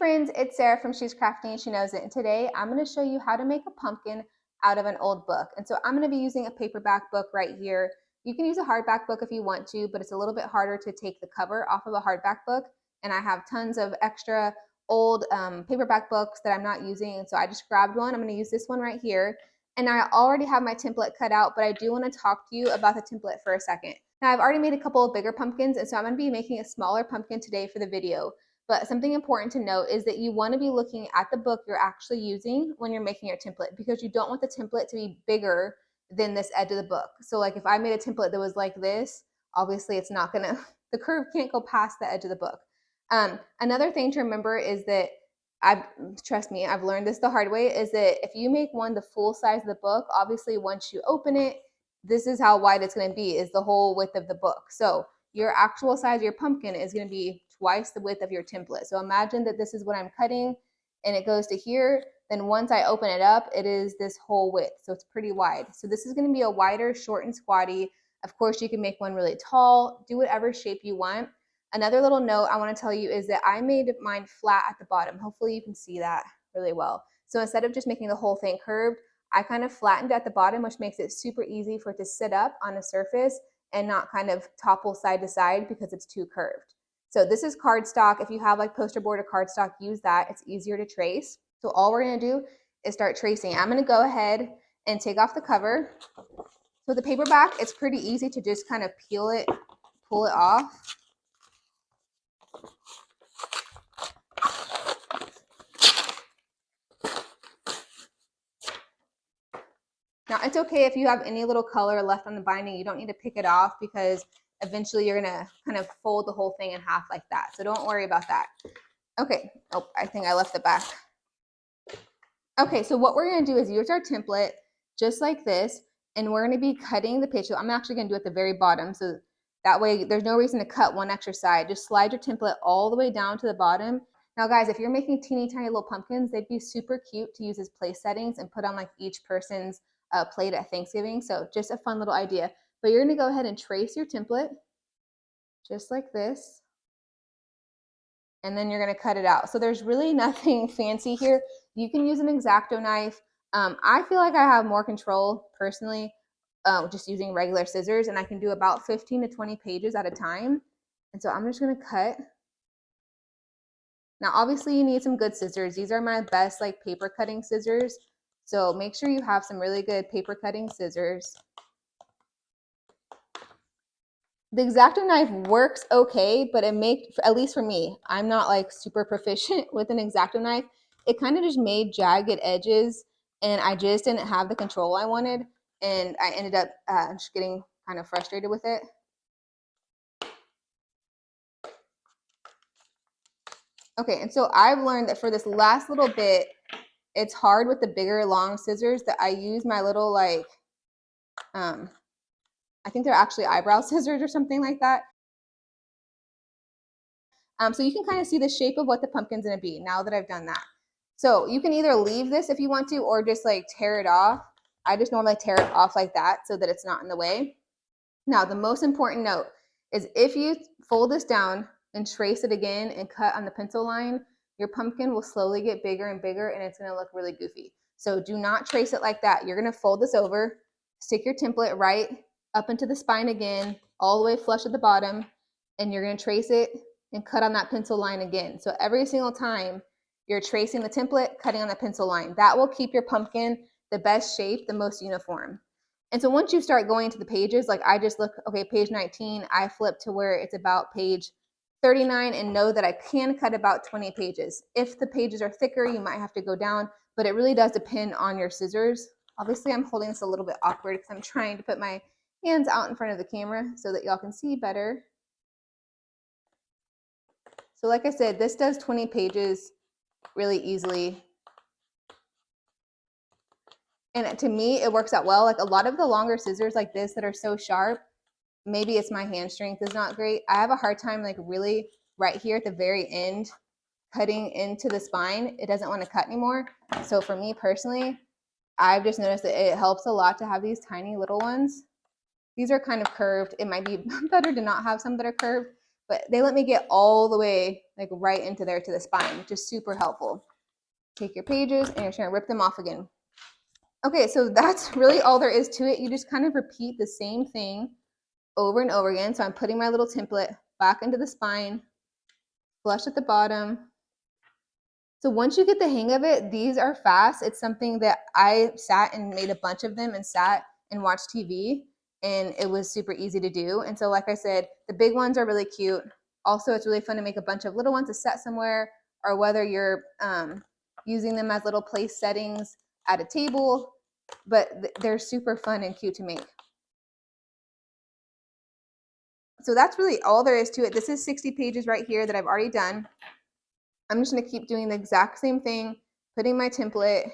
friends, it's Sarah from She's Crafty and She Knows It, and today I'm going to show you how to make a pumpkin out of an old book. And so I'm going to be using a paperback book right here. You can use a hardback book if you want to, but it's a little bit harder to take the cover off of a hardback book. And I have tons of extra old paperback books that I'm not using, and so I just grabbed one. I'm going to use this one right here. And I already have my template cut out, but I do want to talk to you about the template for a second. Now, I've already made a couple of bigger pumpkins, and so I'm going to be making a smaller pumpkin today for the video. But something important to note is that you want to be looking at the book you're actually using when you're making your template, because you don't want the template to be bigger than this edge of the book. So like if I made a template that was like this, obviously it's not going to, the curve can't go past the edge of the book. Another thing to remember is that trust me, I've learned this the hard way, is that if you make one the full size of the book, obviously once you open it, this is how wide it's going to be, is the whole width of the book. So your actual size of your pumpkin is going to be twice the width of your template. So imagine that this is what I'm cutting and it goes to here. Then once I open it up, it is this whole width. So it's pretty wide. So this is going to be a wider, short and squatty. Of course, you can make one really tall, do whatever shape you want. Another little note I want to tell you is that I made mine flat at the bottom. Hopefully you can see that really well. So instead of just making the whole thing curved, I kind of flattened at the bottom, which makes it super easy for it to sit up on a surface and not kind of topple side to side because it's too curved. So this is cardstock. If you have like poster board or cardstock, use that. It's easier to trace. So all we're going to do is start tracing. I'm going to go ahead and take off the cover. So the paperback, it's pretty easy to just kind of peel it, pull it off. Now, it's okay if you have any little color left on the binding. You don't need to pick it off because eventually you're going to kind of fold the whole thing in half like that. So don't worry about that. Okay. Oh, I think I left the back. Okay, so what we're going to do is use our template just like this, and we're going to be cutting the page. So I'm actually going to do it at the very bottom, so that way there's no reason to cut one extra side. Just slide your template all the way down to the bottom. Now guys, if you're making teeny tiny little pumpkins, they'd be super cute to use as place settings and put on like each person's plate at Thanksgiving. So just a fun little idea. But you're going to go ahead and trace your template just like this, and then you're going to cut it out. So there's really nothing fancy here. You can use an X-Acto knife. I feel like I have more control personally just using regular scissors, and I can do about 15 to 20 pages at a time. And so I'm just going to cut. Now obviously you need some good scissors. These are my best like paper cutting scissors. So make sure you have some really good paper cutting scissors. The X-Acto knife works okay, but it makes, at least for me, I'm not like super proficient with an X-Acto knife. It kind of just made jagged edges, and I just didn't have the control I wanted, and I ended up just getting kind of frustrated with it. Okay, and so I've learned that for this last little bit, it's hard with the bigger long scissors that I use my little like, I think they're actually eyebrow scissors or something like that. So you can kind of see the shape of what the pumpkin's gonna be now that I've done that. So you can either leave this if you want to, or just like tear it off. I just normally tear it off like that so that it's not in the way. Now, the most important note is if you fold this down and trace it again and cut on the pencil line, your pumpkin will slowly get bigger and bigger, and it's gonna look really goofy. So do not trace it like that. You're gonna fold this over, stick your template right up into the spine again, all the way flush at the bottom, and you're gonna trace it and cut on that pencil line again. So every single time you're tracing the template, cutting on the pencil line. That will keep your pumpkin the best shape, the most uniform. And so once you start going to the pages, like I just look, okay, page 19, I flip to where it's about page 39 and know that I can cut about 20 pages. If the pages are thicker, you might have to go down, but it really does depend on your scissors. Obviously, I'm holding this a little bit awkward because I'm trying to put my hands out in front of the camera so that y'all can see better. So like I said, this does 20 pages really easily. And to me, it works out well. Like a lot of the longer scissors like this that are so sharp, maybe it's my hand strength is not great. I have a hard time like really right here at the very end cutting into the spine. It doesn't want to cut anymore. So for me personally, I've just noticed that it helps a lot to have these tiny little ones. These are kind of curved. It might be better to not have some that are curved, but they let me get all the way like right into there to the spine, which is super helpful. Take your pages and you're just gonna rip them off again. Okay, so that's really all there is to it. You just kind of repeat the same thing over and over again. So I'm putting my little template back into the spine, flush at the bottom. So once you get the hang of it, these are fast. It's something that I sat and made a bunch of them and sat and watched TV, and it was super easy to do. And so like I said, the big ones are really cute. Also, it's really fun to make a bunch of little ones to set somewhere, or whether you're using them as little place settings at a table, but they're super fun and cute to make. So that's really all there is to it. This is 60 pages right here that I've already done. I'm just going to keep doing the exact same thing, putting my template,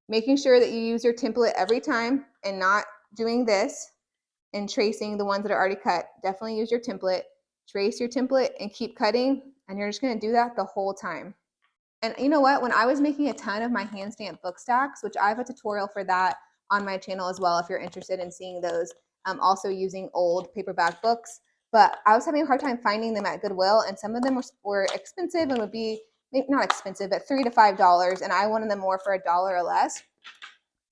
making sure that you use your template every time and not doing this and tracing the ones that are already cut. Definitely use your template, trace your template and keep cutting, and you're just going to do that the whole time. And you know what? When I was making a ton of my hand stamped book stacks, which I have a tutorial for that on my channel as well if you're interested in seeing those, also using old paperback books. But I was having a hard time finding them at Goodwill, and some of them were expensive and would be maybe not expensive, but $3 to $5, and I wanted them more for $1 or less.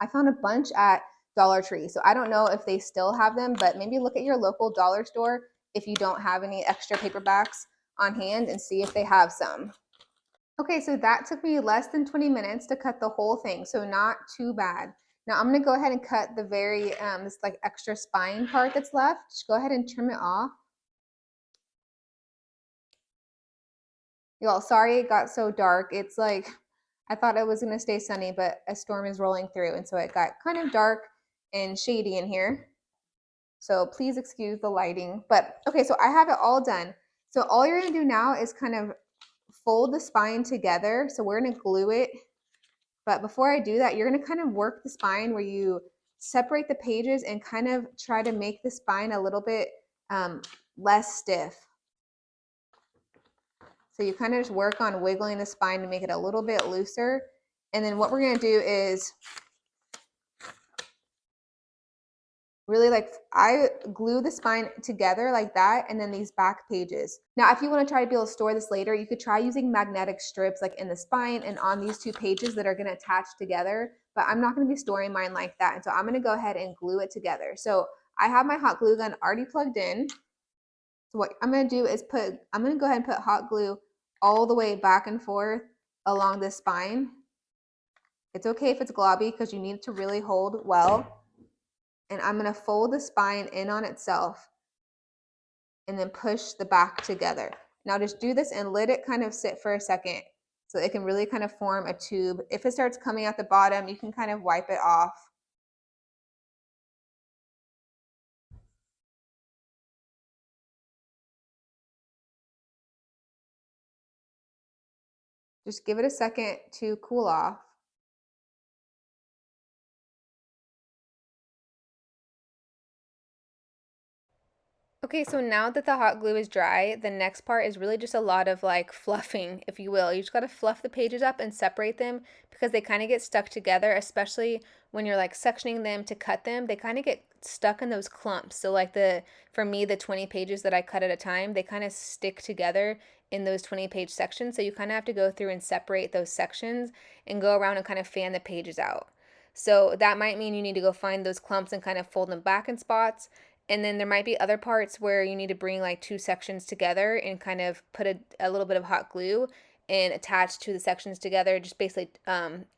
I found a bunch at Dollar Tree, so I don't know if they still have them, but maybe look at your local dollar store if you don't have any extra paperbacks on hand and see if they have some. Okay, so that took me less than 20 minutes to cut the whole thing, so not too bad. Now I'm gonna go ahead and cut the very, this like extra spine part that's left. Just go ahead and trim it off. Y'all, sorry it got so dark. It's like, I thought it was gonna stay sunny, but a storm is rolling through, and so it got kind of dark and shady in here. So please excuse the lighting. But okay, so I have it all done. So all you're gonna do now is kind of fold the spine together. So we're gonna glue it. But before I do that, you're gonna kind of work the spine where you separate the pages and kind of try to make the spine a little bit less stiff. So you kind of just work on wiggling the spine to make it a little bit looser. And then what we're gonna do is really like, I glue the spine together like that, and then these back pages. Now, if you want to try to be able to store this later, you could try using magnetic strips like in the spine and on these two pages that are going to attach together, but I'm not going to be storing mine like that. And so I'm going to go ahead and glue it together. So I have my hot glue gun already plugged in. So what I'm going to do is I'm going to go ahead and put hot glue all the way back and forth along the spine. It's okay if it's globby because you need it to really hold well. And I'm going to fold the spine in on itself and then push the back together. Now just do this and let it kind of sit for a second so it can really kind of form a tube. If it starts coming at the bottom, you can kind of wipe it off. Just give it a second to cool off. Okay, so now that the hot glue is dry, the next part is really just a lot of like fluffing, if you will. You just gotta fluff the pages up and separate them because they kind of get stuck together, especially when you're like sectioning them to cut them. They kind of get stuck in those clumps. So like for me, the 20 pages that I cut at a time, they kind of stick together in those 20-page sections. So you kind of have to go through and separate those sections and go around and kind of fan the pages out. So that might mean you need to go find those clumps and kind of fold them back in spots. And then there might be other parts where you need to bring like two sections together and kind of put a little bit of hot glue and attach to the sections together, just basically,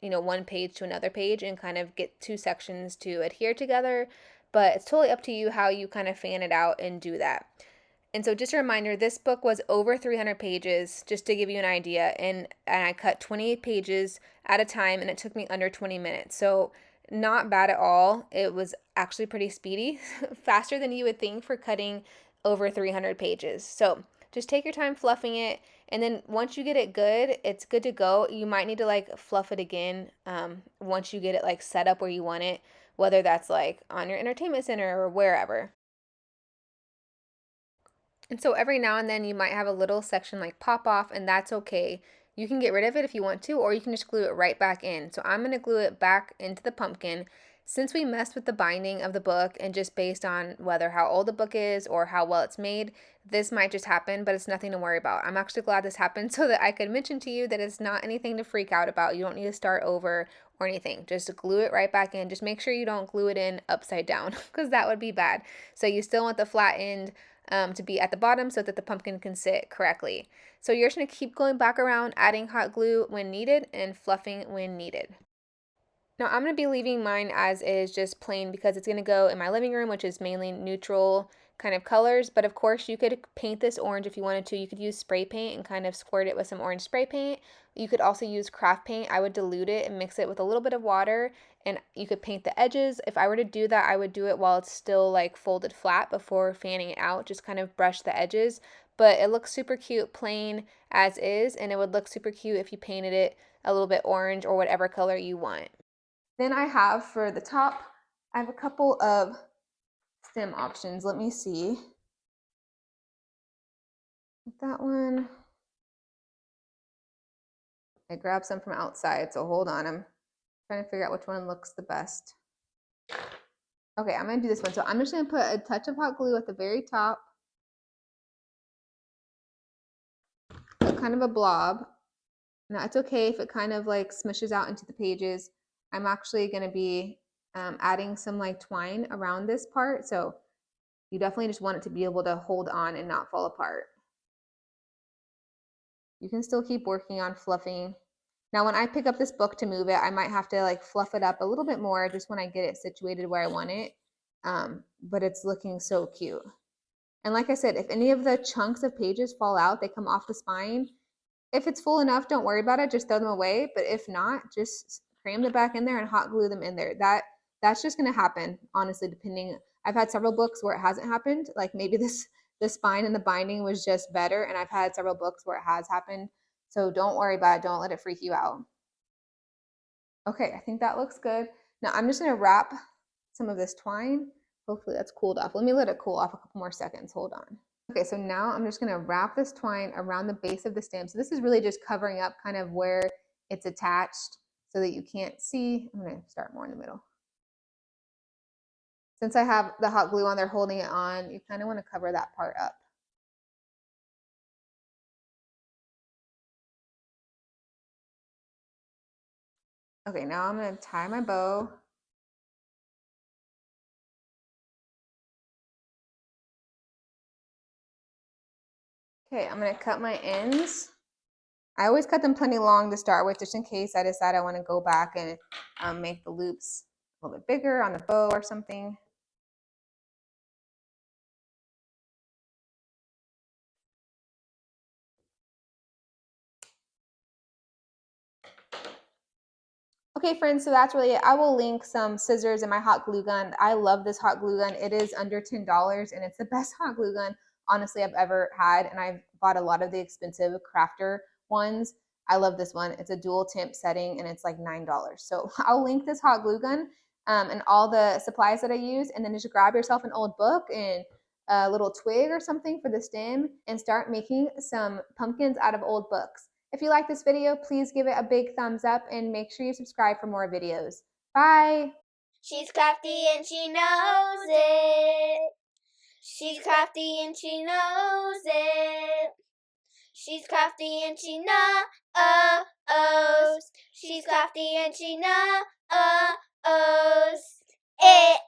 one page to another page and kind of get two sections to adhere together. But it's totally up to you how you kind of fan it out and do that. And so just a reminder, this book was over 300 pages, just to give you an idea. And I cut 28 pages at a time, and it took me under 20 minutes. So not bad at all. It was actually pretty speedy, faster than you would think for cutting over 300 pages. So just take your time fluffing it. And then once you get it good, it's good to go. You might need to like fluff it again once you get it like set up where you want it, whether that's like on your entertainment center or wherever. And so every now and then you might have a little section like pop off, and that's okay. You can get rid of it if you want to, or you can just glue it right back in. So I'm going to glue it back into the pumpkin. Since we messed with the binding of the book and just based on whether how old the book is or how well it's made, this might just happen, but it's nothing to worry about. I'm actually glad this happened so that I could mention to you that it's not anything to freak out about. You don't need to start over or anything. Just glue it right back in. Just make sure you don't glue it in upside down because that would be bad. So you still want the flat end to be at the bottom so that the pumpkin can sit correctly. So you're just going to keep going back around, adding hot glue when needed and fluffing when needed. Now I'm going to be leaving mine as is, just plain, because it's going to go in my living room, which is mainly neutral kind of colors. But of course you could paint this orange if you wanted to. You could use spray paint and kind of squirt it with some orange spray paint. You could also use craft paint. I would dilute it and mix it with a little bit of water, and you could paint the edges. If I were to do that, I would do it while it's still like folded flat before fanning it out, just kind of brush the edges. But it looks super cute plain as is, and it would look super cute if you painted it a little bit orange or whatever color you want. Then I have for the top, I have a couple of stem options. Let me see. That one, I grabbed some from outside, so hold on. I'm trying to figure out which one looks the best. Okay, I'm gonna do this one. So I'm just gonna put a touch of hot glue at the very top, kind of a blob. Now it's okay if it kind of like smushes out into the pages. I'm actually gonna be adding some like twine around this part, so you definitely just want it to be able to hold on and not fall apart. You can still keep working on fluffing. Now, when I pick up this book to move it, I might have to like fluff it up a little bit more just when I get it situated where I want it. But it's looking so cute. And like I said, if any of the chunks of pages fall out, they come off the spine. If it's full enough, don't worry about it. Just throw them away. But if not, just cram them back in there and hot glue them in there. That's just going to happen, honestly, depending. I've had several books where it hasn't happened. Like maybe the spine and the binding was just better, and I've had several books where it has happened. So don't worry about it. Don't let it freak you out. Okay, I think that looks good. Now I'm just going to wrap some of this twine. Hopefully that's cooled off. Let me let it cool off a couple more seconds. Hold on. Okay, so now I'm just going to wrap this twine around the base of the stem. So this is really just covering up kind of where it's attached so that you can't see. I'm going to start more in the middle. Since I have the hot glue on there holding it on, you kind of want to cover that part up. Okay, now I'm going to tie my bow. Okay, I'm going to cut my ends. I always cut them plenty long to start with, just in case I decide I want to go back and make the loops a little bit bigger on the bow or something. Okay, friends, so that's really it. I will link some scissors and my hot glue gun. I love this hot glue gun. It is under $10, and it's the best hot glue gun, honestly, I've ever had. And I've bought a lot of the expensive crafter ones. I love this one. It's a dual temp setting, and it's like $9. So I'll link this hot glue gun and all the supplies that I use. And then just grab yourself an old book and a little twig or something for the stem and start making some pumpkins out of old books. If you like this video, please give it a big thumbs up and make sure you subscribe for more videos. Bye! She's crafty and she knows it. She's crafty and she knows it. She's crafty and she knows. She's crafty and she knows it.